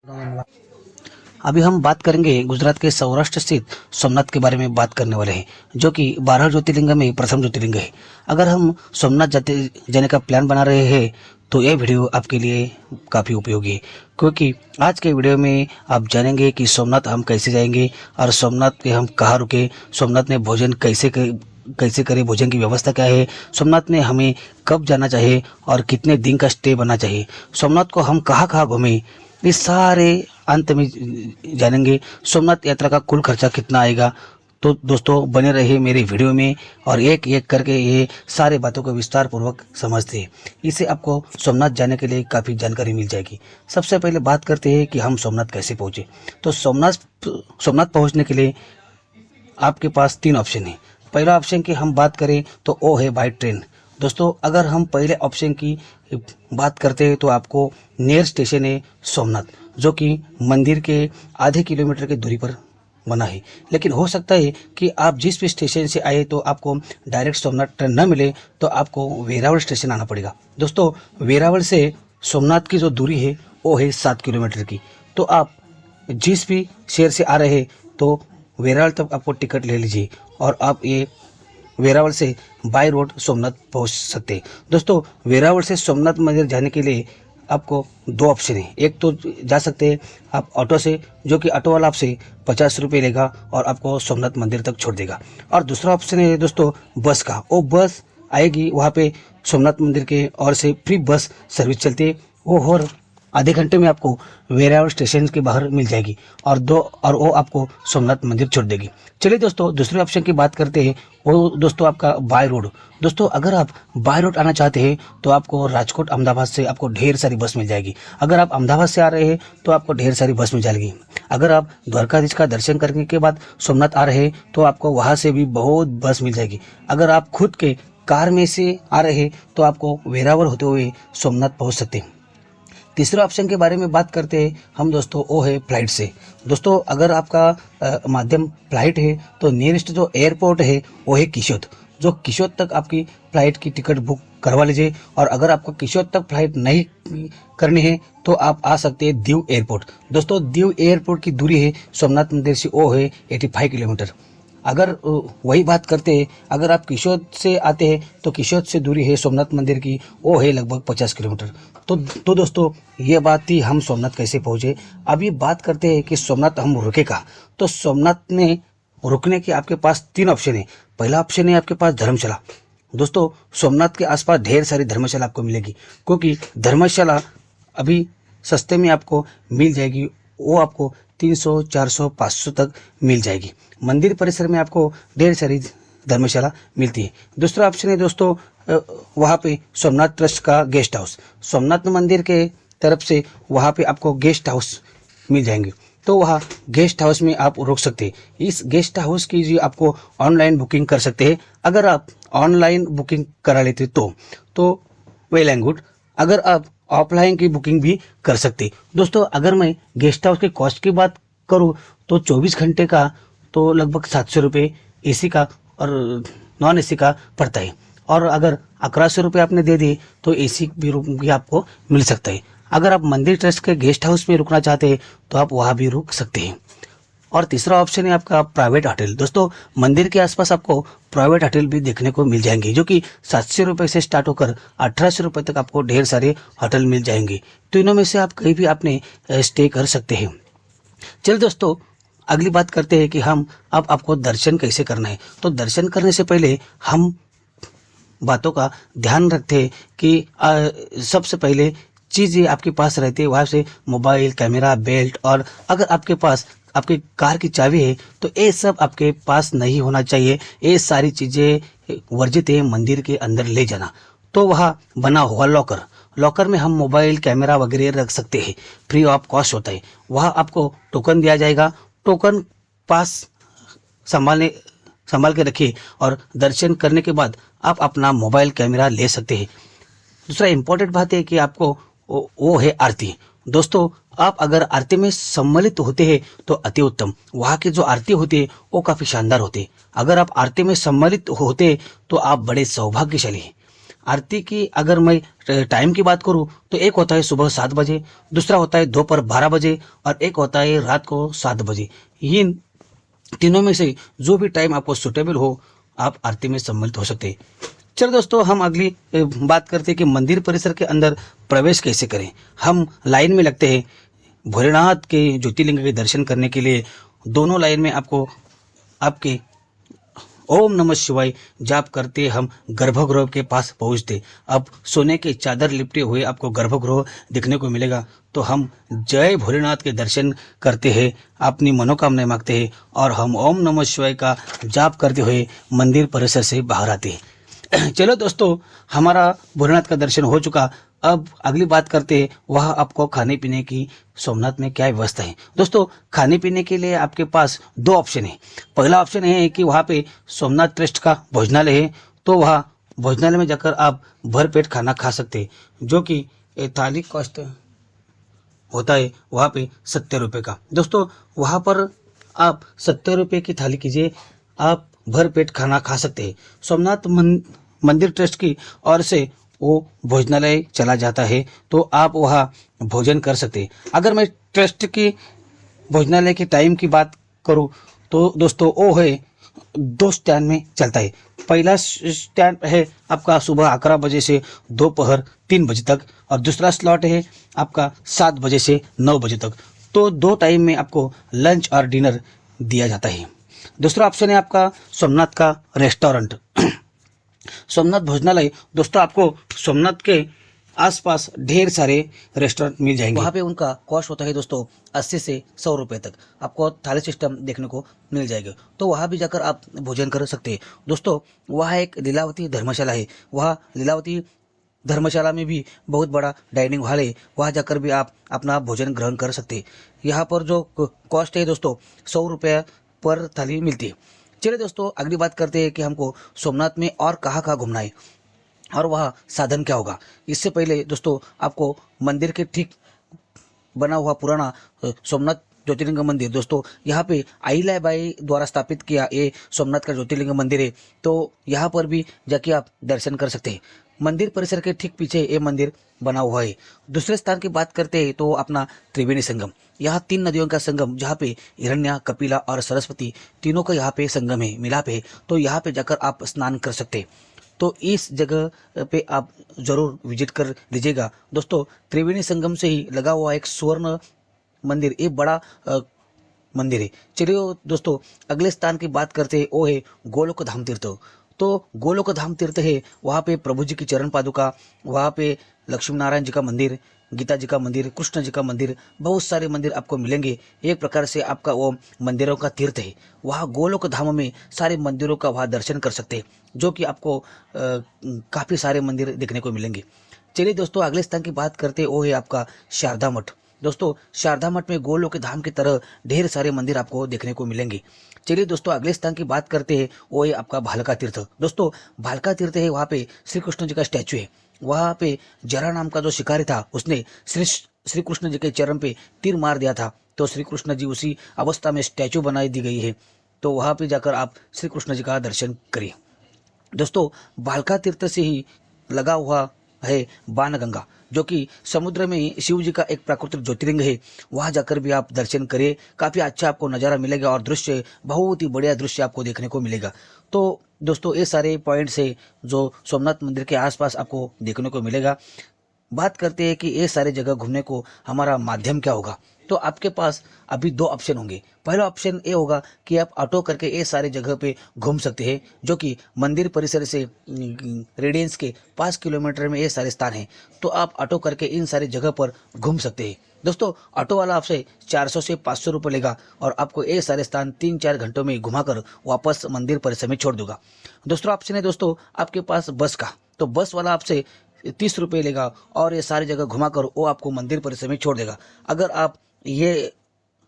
अभी हम बात करेंगे गुजरात के सौराष्ट्र स्थित सोमनाथ के बारे में बात करने वाले हैं, जो कि 12 ज्योतिर्लिंग में प्रथम ज्योतिर्लिंग है। अगर हम सोमनाथ जाने का प्लान बना रहे हैं तो ये वीडियो आपके लिए काफ़ी उपयोगी है, क्योंकि आज के वीडियो में आप जानेंगे कि सोमनाथ हम कैसे जाएंगे और सोमनाथ के हम कहाँ रुके, सोमनाथ में भोजन कैसे करें, भोजन की व्यवस्था क्या है, सोमनाथ में हमें कब जाना चाहिए और कितने दिन का स्टे बनना चाहिए, सोमनाथ को हम कहाँ कहाँ घूमें, इस सारे अंत में जानेंगे। सोमनाथ यात्रा का कुल खर्चा कितना आएगा। तो दोस्तों बने रहिए मेरे वीडियो में और एक एक करके ये सारे बातों को विस्तार पूर्वक समझते हैं। इससे आपको सोमनाथ जाने के लिए काफ़ी जानकारी मिल जाएगी। सबसे पहले बात करते हैं कि हम सोमनाथ कैसे पहुँचे। तो सोमनाथ पहुँचने के लिए आपके पास 3 ऑप्शन है। पहला ऑप्शन की हम बात करें तो वो है बाय ट्रेन। दोस्तों अगर हम पहले ऑप्शन की बात करते हैं तो आपको नियर स्टेशन है सोमनाथ, जो कि मंदिर के आधे किलोमीटर की दूरी पर बना है। लेकिन हो सकता है कि आप जिस भी स्टेशन से आए तो आपको डायरेक्ट सोमनाथ ट्रेन न मिले, तो आपको वेरावल स्टेशन आना पड़ेगा। दोस्तों वेरावल से सोमनाथ की जो दूरी है वो है 7 किलोमीटर की। तो आप जिस भी शहर से आ रहे हैं तो वेरावल तक आपको टिकट ले लीजिए और आप ये वेरावल से बाय रोड सोमनाथ पहुंच सकते हैं। दोस्तों वेरावल से सोमनाथ मंदिर जाने के लिए आपको 2 ऑप्शन है। एक तो जा सकते हैं आप ऑटो से, जो कि ऑटो वाला आपसे 50 रुपये लेगा और आपको सोमनाथ मंदिर तक छोड़ देगा। और दूसरा ऑप्शन है दोस्तों बस का। वो बस आएगी वहाँ पे सोमनाथ मंदिर के और से फ्री बस सर्विस चलती है। वो और आधे घंटे में आपको वेरावल स्टेशन के बाहर मिल जाएगी और वो आपको सोमनाथ मंदिर छोड़ देगी। चलिए दोस्तों दूसरे ऑप्शन की बात करते हैं। वो दोस्तों आपका बाय रोड। दोस्तों अगर आप बाय रोड आना चाहते हैं तो आपको राजकोट अहमदाबाद से आपको ढेर सारी बस मिल जाएगी। अगर आप अहमदाबाद से आ रहे हैं तो आपको ढेर सारी बस मिल जाएगी। अगर आप द्वारकाधीश का दर्शन करने के बाद सोमनाथ आ रहे हैं तो आपको वहाँ से भी बहुत बस मिल जाएगी। अगर आप खुद के कार में से आ रहे हैं तो आपको वेरावल होते हुए सोमनाथ पहुँच सकते हैं। तीसरे ऑप्शन के बारे में बात करते हैं हम दोस्तों, वो है फ्लाइट से। दोस्तों अगर आपका माध्यम फ्लाइट है तो नियरेस्ट जो एयरपोर्ट है वो है किशोद। जो किशोद तक आपकी फ़्लाइट की टिकट बुक करवा लीजिए। और अगर आपको किशोद तक फ्लाइट नहीं करनी है तो आप आ सकते हैं दीव एयरपोर्ट। दोस्तों दीव एयरपोर्ट की दूरी है सोमनाथ मंदिर से वो है 85 किलोमीटर। अगर वही बात करते हैं, अगर आप किशोद से आते हैं तो किशोद से दूरी है सोमनाथ मंदिर की वो है लगभग 50 किलोमीटर। तो दोस्तों ये बात थी हम सोमनाथ कैसे पहुँचे। अभी बात करते हैं कि सोमनाथ हम रुके कहाँ। तो सोमनाथ में रुकने के आपके पास 3 ऑप्शन है। पहला ऑप्शन है आपके पास धर्मशाला। दोस्तों सोमनाथ के आसपास ढेर सारी धर्मशाला आपको मिलेगी, क्योंकि धर्मशाला अभी सस्ते में आपको मिल जाएगी। वो आपको 300, 400, 500 तक मिल जाएगी। मंदिर परिसर में आपको ढेर सारी धर्मशाला मिलती है। दूसरा ऑप्शन है दोस्तों वहाँ पे सोमनाथ ट्रस्ट का गेस्ट हाउस। सोमनाथ मंदिर के तरफ से वहाँ पे आपको गेस्ट हाउस मिल जाएंगे, तो वहाँ गेस्ट हाउस में आप रुक सकते हैं। इस गेस्ट हाउस की जो आपको ऑनलाइन बुकिंग कर सकते हैं। अगर आप ऑनलाइन बुकिंग करा लेते तो वेल एंड गुड। अगर आप ऑफलाइन की बुकिंग भी कर सकते। दोस्तों अगर मैं गेस्ट हाउस के कॉस्ट की बात करूं तो 24 घंटे का तो लगभग 700 रुपये AC का और नॉन AC का पड़ता है। और अगर 1100 रुपये आपने दे दिए तो AC भी रूम भी आपको मिल सकता है। अगर आप मंदिर ट्रस्ट के गेस्ट हाउस में रुकना चाहते हैं तो आप वहाँ भी रुक सकते हैं। और तीसरा ऑप्शन है आपका प्राइवेट होटल। दोस्तों मंदिर के आसपास आपको प्राइवेट होटल भी देखने को मिल जाएंगे, जो कि 700 रुपये से स्टार्ट होकर 1800 रुपये तक आपको ढेर सारे होटल मिल जाएंगे। तो इनों में से आप कहीं भी आपने स्टे कर सकते हैं। चलिए दोस्तों अगली बात करते हैं कि हम अब आपको दर्शन कैसे करना है। तो दर्शन करने से पहले हम बातों का ध्यान रखते हैं कि सबसे पहले चीज़ें आपके पास रहती है, वहाँ से मोबाइल, कैमरा, बेल्ट, और अगर आपके पास आपके कार की चाबी है तो ये सब आपके पास नहीं होना चाहिए। ये सारी चीज़ें वर्जित है मंदिर के अंदर ले जाना। तो वहाँ बना हुआ लॉकर में हम मोबाइल, कैमरा वगैरह रख सकते हैं। फ्री ऑफ कॉस्ट होता है। वहाँ आपको टोकन दिया जाएगा। टोकन पास संभाल के रखिए और दर्शन करने के बाद आप अपना मोबाइल, कैमरा ले सकते हैं। दूसरा इम्पोर्टेंट बात है कि आपको वो है आरती। दोस्तों आप अगर आरती में सम्मिलित होते हैं तो अति उत्तम। वहाँ की जो आरती होती है वो काफ़ी शानदार होती है। अगर आप आरती में सम्मिलित होते तो आप बड़े सौभाग्यशाली हैं। आरती की अगर मैं टाइम की बात करूं तो एक होता है सुबह 7 बजे, दूसरा होता है दोपहर 12 बजे और एक होता है रात को 7 बजे। इन तीनों में से जो भी टाइम आपको सुटेबल हो, आप आरती में सम्मिलित हो सकते हैं। चलो दोस्तों, हम अगली बात करते हैं कि मंदिर परिसर के अंदर प्रवेश कैसे करें। हम लाइन में लगते हैं भोलेनाथ के ज्योतिर्लिंग के दर्शन करने के लिए। दोनों लाइन में आपको आपके ओम नमः शिवाय जाप करते हम गर्भगृह के पास पहुंचते। अब सोने के चादर लिपटे हुए आपको गर्भगृह दिखने को मिलेगा। तो हम जय भोलेनाथ के दर्शन करते हैं, अपनी मनोकामनाएं मांगते हैं और हम ओम नमः शिवाय का जाप करते हुए मंदिर परिसर से बाहर आते हैं। चलो दोस्तों, हमारा भोलेनाथ का दर्शन हो चुका। अब अगली बात करते हैं वह आपको खाने पीने की सोमनाथ में क्या व्यवस्था है। दोस्तों, खाने पीने के लिए आपके पास दो ऑप्शन है। पहला ऑप्शन है कि वहाँ पे सोमनाथ ट्रस्ट का भोजनालय है, तो वह भोजनालय में जाकर आप भर पेट खाना खा सकते हैं, जो कि थाली कॉस्ट होता है वहाँ पे 70 रुपये का। दोस्तों, वहाँ पर आप 70 रुपये की थाली कीजिए, आप भर पेट खाना खा सकते हैं। सोमनाथ मंदिर ट्रस्ट की ओर से वो भोजनालय चला जाता है, तो आप वहाँ भोजन कर सकते हैं। अगर मैं ट्रस्ट की भोजनालय के टाइम की बात करूँ तो दोस्तों वो है 2 स्टैंड में चलता है। पहला स्टैंड है आपका सुबह 11 बजे से दोपहर 3 बजे तक और दूसरा स्लॉट है आपका 7 बजे से 9 बजे तक। तो 2 टाइम में आपको लंच और डिनर दिया जाता है। दूसरा ऑप्शन है आपका सोमनाथ का रेस्टोरेंट। सोमनाथ भोजनालय दोस्तों, आपको सोमनाथ के आसपास ढेर सारे रेस्टोरेंट मिल जाएंगे। वहाँ पे उनका कॉस्ट होता है दोस्तों 80 से 100 रुपये तक। आपको थाली सिस्टम देखने को मिल जाएगा, तो वहाँ भी जाकर आप भोजन कर सकते हैं। दोस्तों, वहाँ एक लीलावती धर्मशाला है। वहाँ लीलावती धर्मशाला में भी बहुत बड़ा डाइनिंग हॉल है, वहाँ जाकर भी आप अपना भोजन ग्रहण कर सकते हैं। यहाँ पर जो कॉस्ट है दोस्तों 100 रुपये पर थाली मिलती है। चलिए दोस्तों, अगली बात करते हैं कि हमको सोमनाथ में और कहाँ घूमना है और वह साधन क्या होगा। इससे पहले दोस्तों, आपको मंदिर के ठीक बना हुआ पुराना सोमनाथ ज्योतिर्लिंग मंदिर, दोस्तों यहाँ पे अहिल्याबाई द्वारा स्थापित किया ये सोमनाथ का ज्योतिर्लिंग मंदिर है, तो यहाँ पर भी जाके आप दर्शन कर सकते हैं। मंदिर परिसर के ठीक पीछे ये मंदिर बना हुआ है। दूसरे स्थान की बात करते हैं तो अपना त्रिवेणी संगम। यहाँ 3 नदियों का संगम, जहाँ पे हिरण्या, कपिला और सरस्वती तीनों का यहाँ पे संगम है, मिलाप है। तो यहाँ पे जाकर आप स्नान कर सकते हैं। तो इस जगह पे आप जरूर विजिट कर लीजिएगा। दोस्तों, त्रिवेणी संगम से ही लगा हुआ एक स्वर्ण मंदिर, एक बड़ा मंदिर है। चलिए दोस्तों, अगले स्थान की बात करते हैं, वो है गोलोक धाम तीर्थ। तो गोलोक धाम तीर्थ है, वहाँ पे प्रभु जी की चरण पादुका, वहाँ पे लक्ष्मी नारायण जी का मंदिर, गीता जी का मंदिर, कृष्ण जी का मंदिर, बहुत सारे मंदिर आपको मिलेंगे। एक प्रकार से आपका वो मंदिरों का तीर्थ है। वहाँ गोलोक धाम में सारे मंदिरों का वहाँ दर्शन कर सकते हैं, जो कि आपको काफ़ी सारे मंदिर देखने को मिलेंगे। चलिए दोस्तों, अगले स्थान की बात करते हैं, वो है आपका शारदा मठ। दोस्तों, शारदा मठ में गोलोक धाम की तरह ढेर सारे मंदिर आपको देखने को मिलेंगे। चलिए दोस्तों, अगले स्थान की बात करते हैं, वो है आपका भालका तीर्थ। दोस्तों, भालका तीर्थ है, वहाँ पे श्री कृष्ण जी का स्टैचू है। वहाँ पे जरा नाम का जो शिकारी था, उसने श्री कृष्ण जी के चरण पे तीर मार दिया था, तो श्री कृष्ण जी उसी अवस्था में स्टैचू बनाई दी गई है। तो वहाँ पे जाकर आप श्री कृष्ण जी का दर्शन करिए। दोस्तों, भालका तीर्थ से ही लगा हुआ है बाणगंगा, जो कि समुद्र में शिव जी का एक प्राकृतिक ज्योतिर्लिंग है। वहां जाकर भी आप दर्शन करिए, काफी अच्छा आपको नज़ारा मिलेगा और दृश्य, बहुत ही बढ़िया दृश्य आपको देखने को मिलेगा। तो दोस्तों, ये सारे पॉइंट्स है जो सोमनाथ मंदिर के आसपास आपको देखने को मिलेगा। बात करते हैं कि ये सारे जगह घूमने को हमारा माध्यम क्या होगा। तो आपके पास अभी 2 ऑप्शन होंगे। पहला ऑप्शन ये होगा कि आप ऑटो करके ये सारे जगह पे घूम सकते हैं, जो कि मंदिर परिसर से रेडियंस के 5 किलोमीटर में ये सारे स्थान हैं। तो आप ऑटो करके इन सारी जगह पर घूम सकते हैं। दोस्तों, ऑटो वाला आपसे 400 से 500 रुपये लेगा और आपको ये सारे स्थान 3-4 घंटों में घुमाकर वापस मंदिर परिसर में छोड़ देगा। दूसरा ऑप्शन है दोस्तों आपके पास बस का। तो बस वाला आपसे 30 रुपये लेगा और ये सारी जगह घुमाकर वो आपको मंदिर परिसर में छोड़ देगा। अगर आप ये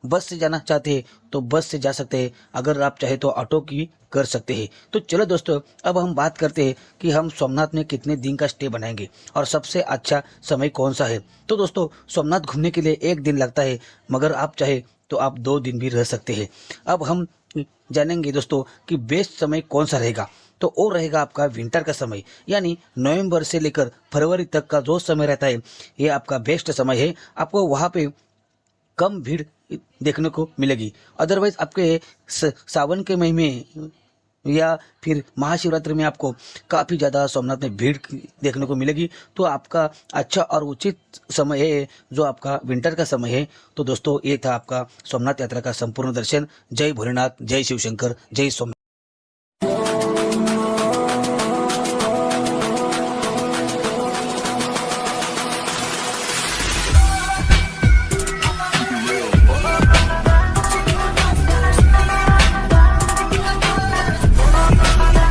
बस से जाना चाहते हैं तो बस से जा सकते हैं, अगर आप चाहे तो ऑटो की कर सकते हैं। तो चलो दोस्तों, अब हम बात करते हैं कि हम सोमनाथ में कितने दिन का स्टे बनाएंगे और सबसे अच्छा समय कौन सा है। तो दोस्तों, सोमनाथ घूमने के लिए 1 दिन लगता है, मगर आप चाहे तो आप 2 दिन भी रह सकते हैं। अब हम जानेंगे दोस्तों कि बेस्ट समय कौन सा रहेगा। तो वो रहेगा आपका विंटर का समय, यानी नवंबर से लेकर फरवरी तक का जो समय रहता है ये आपका बेस्ट समय है। आपको वहाँ पे कम भीड़ देखने को मिलेगी। अदरवाइज आपके सावन के महीने या फिर महाशिवरात्रि में आपको काफ़ी ज़्यादा सोमनाथ में भीड़ देखने को मिलेगी। तो आपका अच्छा और उचित समय है जो आपका विंटर का समय है। तो दोस्तों ये था आपका सोमनाथ यात्रा का संपूर्ण दर्शन। जय भोलेनाथ, जय शिवशंकर, जय सोमनाथ।